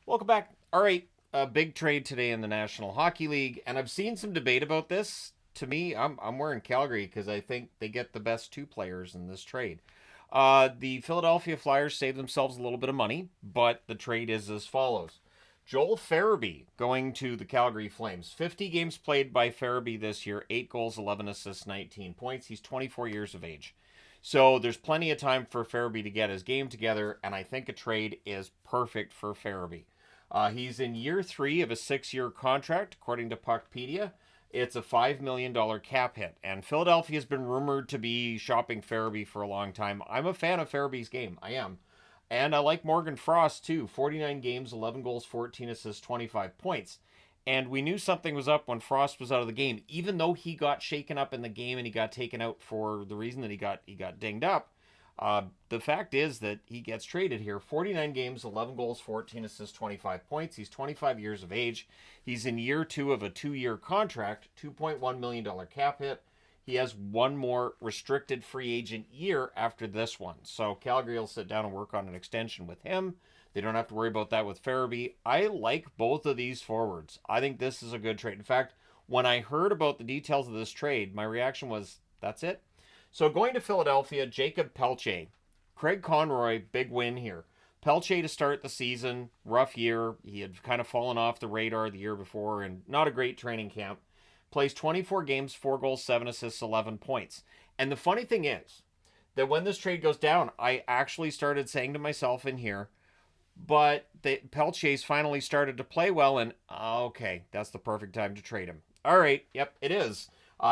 Welcome back. All right, a big trade today in the National Hockey League, and I've seen some debate about this. To me, I'm wearing Calgary because I think they get the best two players in this trade. The Philadelphia Flyers save themselves a little bit of money, but the trade is as follows. Joel Farabee going to the Calgary Flames. 50 games played by Farabee this year, 8 goals, 11 assists, 19 points. He's 24 years of age. So there's plenty of time for Farabee to get his game together, and I think a trade is perfect for Farabee. He's in year 3 of a 6-year contract, according to Puckpedia. It's a $5 million cap hit, and Philadelphia has been rumored to be shopping Farabee for a long time. I'm a fan of Farabee's game. I am. And I like Morgan Frost too. 49 games, 11 goals, 14 assists, 25 points. And we knew something was up when Frost was out of the game, even though he got shaken up in the game and he got taken out for the reason that he got dinged up. The fact is that he gets traded here. 49 games, 11 goals, 14 assists, 25 points. He's 25 years of age. He's in year 2 of a 2-year contract, $2.1 million cap hit. He has one more restricted free agent year after this one. So Calgary will sit down and work on an extension with him. They don't have to worry about that with Farabee. I like both of these forwards. I think this is a good trade. In fact, when I heard about the details of this trade, my reaction was, that's it? So going to Philadelphia, Jacob Pelletier. Craig Conroy, big win here. Pelletier to start the season, rough year. He had kind of fallen off the radar the year before and not a great training camp. Plays 24 games, 4 goals, 7 assists, 11 points. And the funny thing is that when this trade goes down, I actually started saying to myself in here, but the Peltier's finally started to play well, and okay, that's the perfect time to trade him. All right, yep, it is.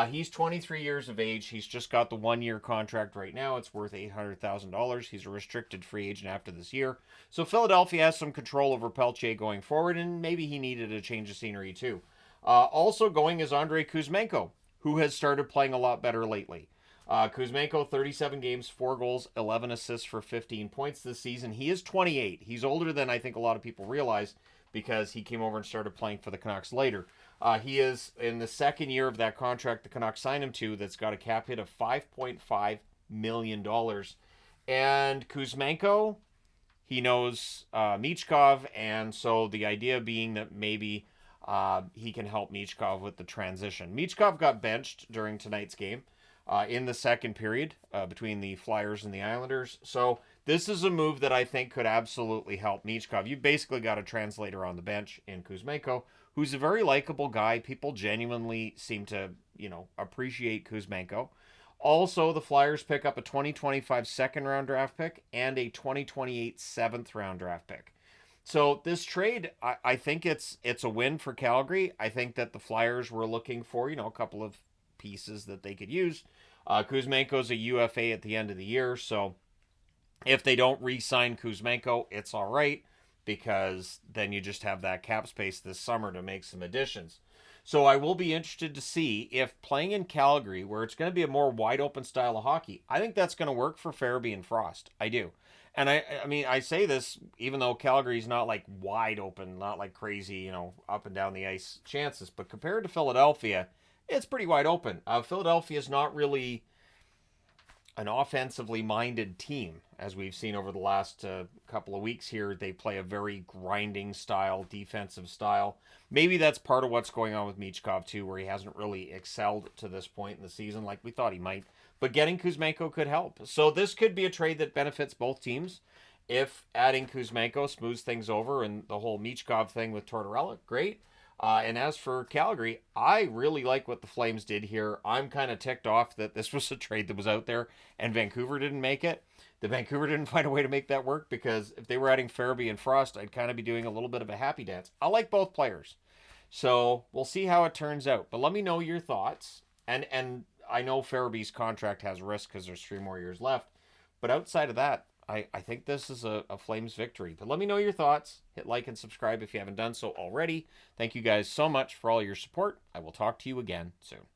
He's 23 years of age. He's just got the 1-year contract right now. It's worth $800,000. He's a restricted free agent after this year. So Philadelphia has some control over Pelletier going forward, and maybe he needed a change of scenery too. Also going is Andrei Kuzmenko, who has started playing a lot better lately. Kuzmenko, 37 games, 4 goals, 11 assists for 15 points this season. He is 28. He's older than I think a lot of people realize because he came over and started playing for the Canucks later. He is in the second year of that contract the Canucks signed him to that's got a cap hit of $5.5 million. And Kuzmenko, he knows Michkov, and so the idea being that maybe he can help Michkov with the transition. Michkov got benched during tonight's game in the second period between the Flyers and the Islanders. So this is a move that I think could absolutely help Michkov. You've basically got a translator on the bench in Kuzmenko, who's a very likable guy. People genuinely seem to, appreciate Kuzmenko. Also, the Flyers pick up a 2025 second round draft pick and a 2028 seventh round draft pick. So this trade, I think it's a win for Calgary. I think that the Flyers were looking for, a couple of pieces that they could use. Kuzmenko's a UFA at the end of the year, so if they don't re-sign Kuzmenko, it's all right because then you just have that cap space this summer to make some additions. So I will be interested to see if playing in Calgary, where it's going to be a more wide open style of hockey, I think that's going to work for Farabee and Frost. I do. And I mean, I say this even though Calgary's not like wide open, not like crazy, up and down the ice chances, but compared to Philadelphia, it's pretty wide open. Philadelphia is not really an offensively minded team, as we've seen over the last couple of weeks here. They play a very grinding style, defensive style. Maybe that's part of what's going on with Michkov, too, where he hasn't really excelled to this point in the season like we thought he might. But getting Kuzmenko could help. So this could be a trade that benefits both teams. If adding Kuzmenko smooths things over and the whole Michkov thing with Tortorella, great. And as for Calgary, I really like what the Flames did here. I'm kind of ticked off that this was a trade that was out there and Vancouver didn't make it. The Vancouver didn't find a way to make that work because if they were adding Farabee and Frost, I'd kind of be doing a little bit of a happy dance. I like both players. So we'll see how it turns out. But let me know your thoughts. And I know Farabee's contract has risk because there's 3 more years left. But outside of that, I think this is a Flames victory. But let me know your thoughts. Hit like and subscribe if you haven't done so already. Thank you guys so much for all your support. I will talk to you again soon.